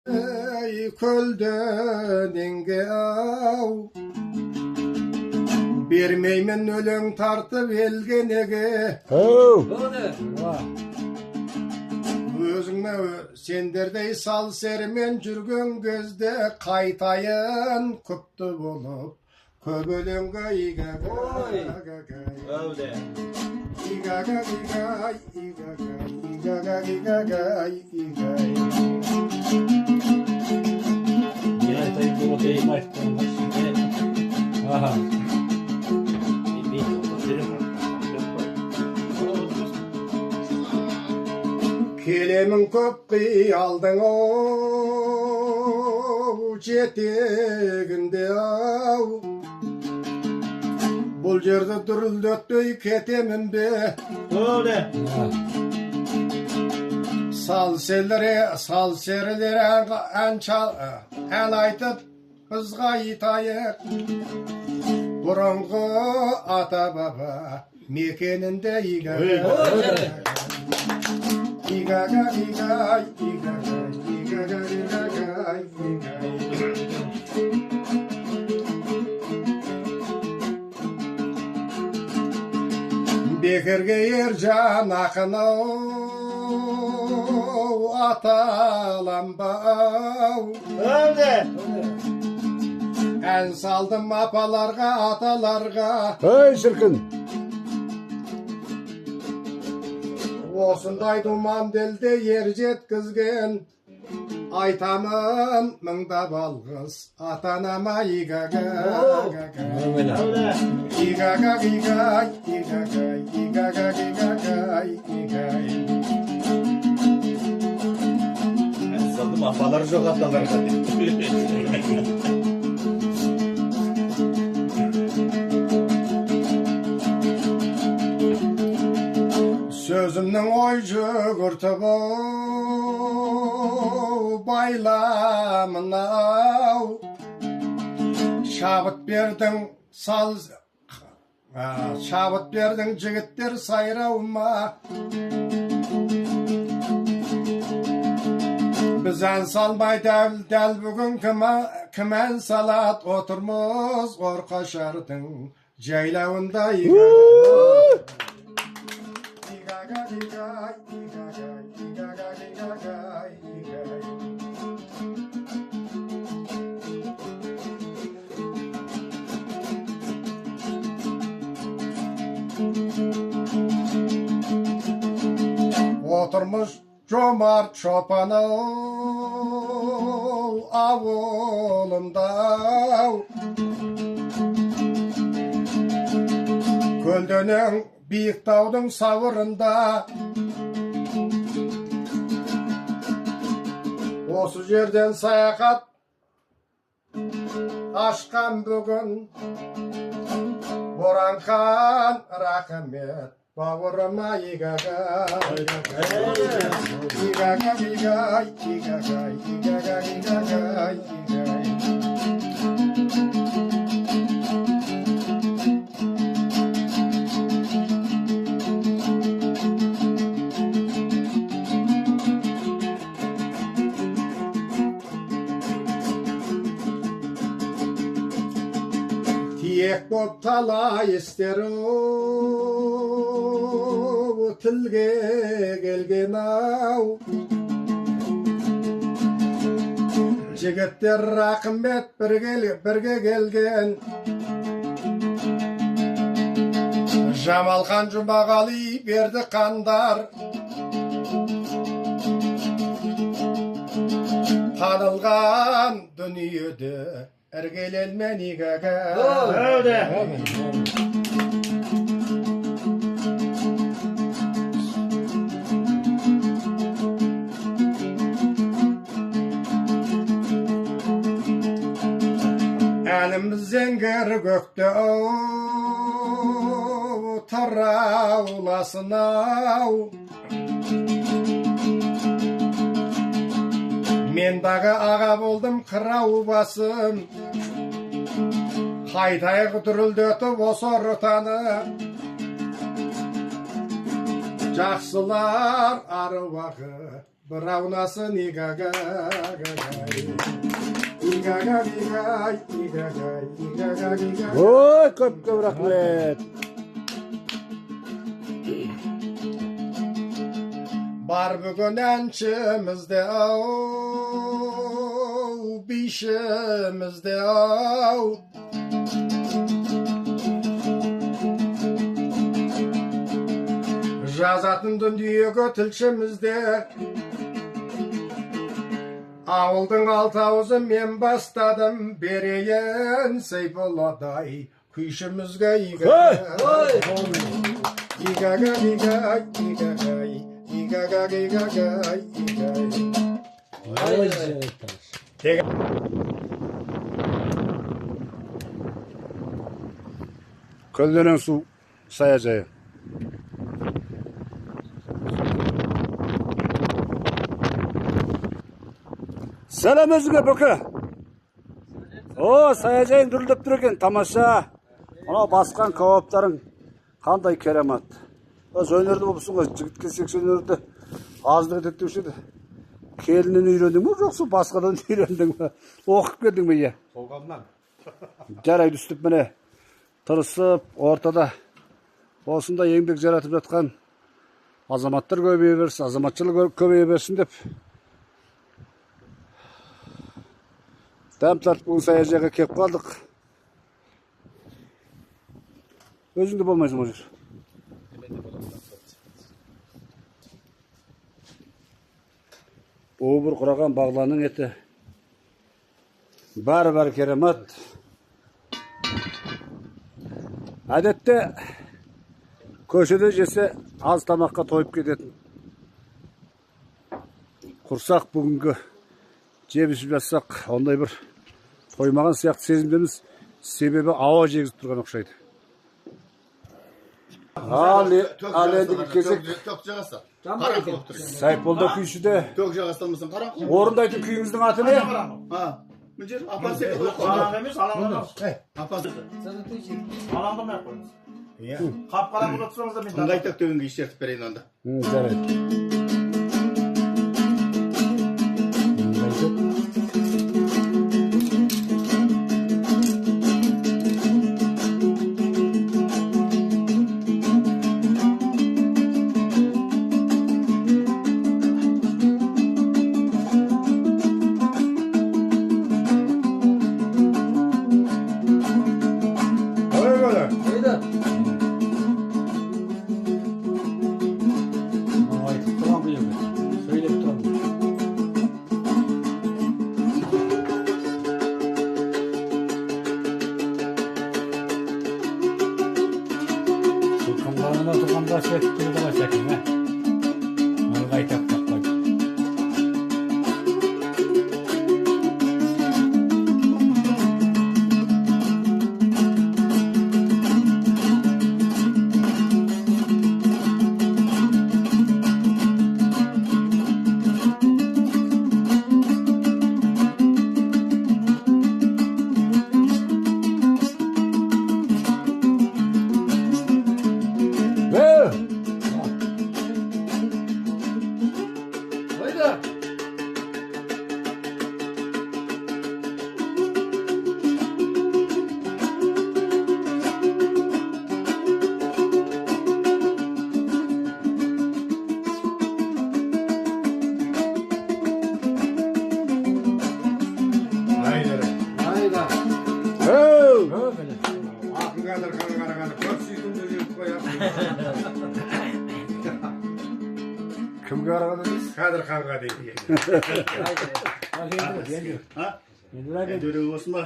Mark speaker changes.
Speaker 1: Ey köldenenge av Bermeymen ölüng tartıp elgenege Özüңme senderdey sal sermen жүрген gözde Kaytayın kuptu bolup Köbölüngö igagay Igagay igagay igagay igagay igagay
Speaker 2: Я так было понимать, Ага.
Speaker 1: Kelemin köp kıyaldın o jeteginde av Bul jerde dürüldöttöy ketemin be
Speaker 2: Öyle.
Speaker 1: Sal serlere en aytıp kızga yitayık Burungu ata baba mekeninde igagay Igagay igagay igagay igagay Bekirge yercan akını atalambau
Speaker 2: Öyle.
Speaker 1: En saldım apalarga atalarga
Speaker 3: Hey şirkin.
Speaker 1: Osunday duman delde yer jetkizgen Aytamın mыңda balgız atanama igagay
Speaker 2: Öyle.
Speaker 1: Igagay igagay igagay igagay igagay igagay
Speaker 2: Ben saldım afaları çok atalar.
Speaker 1: Sözümnün oycu kurtubu baylamına Şabıt verdin Şabıt verdin jigitler sayravma Bizden salmay del bugün kimen salat oturmuz Orkaşardın jaylavında Oturmuş cömert çopanı avulunda Köldenin büyük dağdın savırında Osu yerden sayakat aşkan bugün Borankan rahmet Bağırma igagay Igagay igagay igagay igagay igagay igagay Tiyek bop tala isteru tilge gelgen av Jigitler rahmet birge gelgen Jamalkan Jumagali berdi kandar Tanılgan dünyede ergelenmen igagay
Speaker 2: Öyle.
Speaker 1: Elimiz zenger gökte taravlasına Men dağı ağa boldum kırau basım Haytay dürüldötüp osortanı Жақсылар арвағы Біраунасын игага
Speaker 3: Ой, көп рахмет.
Speaker 1: Бар бүгін әншімізде ау, бишімізде ау. Жазатын дүниеге тілшімізде, ауылдың алтауызы мен бастадым, берейін Сейфолладай күйшімізге
Speaker 3: Көлденең су саяжайы. Сәлем өзіңе, Бөке. О, саяжайың дүрілдеп тұр екен, тамаша. Ана басқан кауаптарың қандай керемат. Өз өнерді болыпсың ғой, жігіт келсек өнерді аздық етеді деуші еді. Келінен үйрендің бе, жоқсың басқадан үйрендің бе? Оқып келдің бе, иә?
Speaker 2: Қолғамнан.
Speaker 3: Жарайды үстіп міне, тырысып, ортада осында еңбек жаратып жатқан азаматтар көбейе берсін, азаматшылық көбейе берсін деп дәм тартып бүгін саяжайға келіп қалдық. Өзіңде болмайсың ол жер. Обыр құраған бағланың еті бәрі керемат. Әдетте көшеде жесе аз тамаққа тойып кететін. Құрсақ бүгінгі жеп-ішіп жатсақ, ондай бір тоймаған сияқты сезімдеміз, себебі ауа жегізіп тұрған оқшайды. Ал ендігі кезек Сайфолда күйшіде
Speaker 2: Төк жағасталмасын қарақ.
Speaker 3: орындайтын күйіңіздің аты не?
Speaker 2: Бұл жер апан секілді.
Speaker 4: Алаң емес, алаң емес.
Speaker 2: Апан.
Speaker 4: Алаңдамай ақ қойыңыз.
Speaker 2: Иә.
Speaker 4: Қап-қара бола тұрсаңыз да мен
Speaker 2: Қандай тек төгінге ешертіп берейін онда.
Speaker 3: Жарайды. Кімге қарағанда дейсіз?
Speaker 1: Қадыр қанға дейді.
Speaker 2: Өре болсын ба?